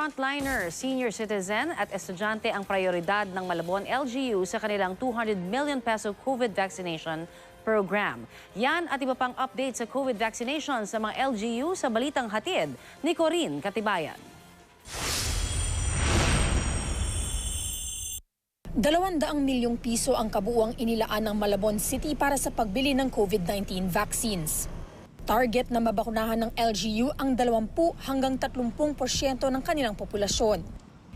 frontliner, senior citizen at estudyante ang prioridad ng Malabon LGU sa kanilang 200 million peso COVID vaccination program. Yan at iba pang update sa COVID vaccination sa mga LGU sa balitang hatid ni Corinne Katibayan. 200 milyong piso ang kabuuang inilaan ng Malabon City para sa pagbili ng COVID-19 vaccines. Target na mabakunahan ng LGU ang 20 hanggang 30% ng kanilang populasyon.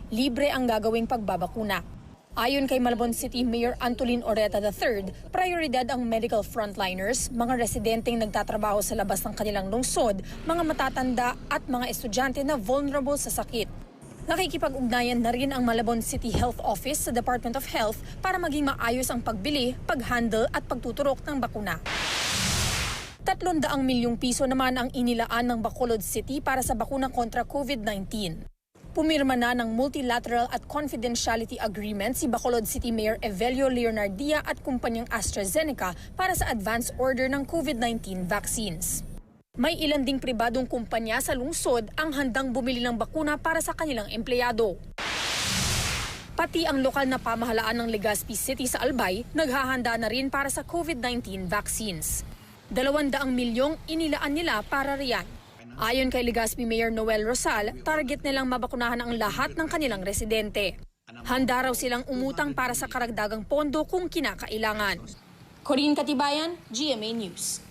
Libre ang gagawing pagbabakuna. Ayon kay Malabon City Mayor Antolin Oreta III, prioridad ang medical frontliners, mga residenteng nagtatrabaho sa labas ng kanilang lungsod, mga matatanda at mga estudyante na vulnerable sa sakit. Nakikipag-ugnayan na rin ang Malabon City Health Office sa Department of Health para maging maayos ang pagbili, pag-handle at pagtuturok ng bakuna. 300 milyong piso naman ang inilaan ng Bacolod City para sa bakuna kontra COVID-19. Pumirma na ng multilateral at confidentiality agreement si Bacolod City Mayor Evelio Leonardia at kumpanyang AstraZeneca para sa advance order ng COVID-19 vaccines. May ilan ding pribadong kumpanya sa lungsod ang handang bumili ng bakuna para sa kanilang empleyado. Pati ang lokal na pamahalaan ng Legazpi City sa Albay naghahanda na rin para sa COVID-19 vaccines. 200 milyong inilaan nila para riyan. Ayon kay Legazpi Mayor Noel Rosal, target nilang mabakunahan ang lahat ng kanilang residente. Handa raw silang umutang para sa karagdagang pondo kung kinakailangan. Corinne Katibayan, GMA News.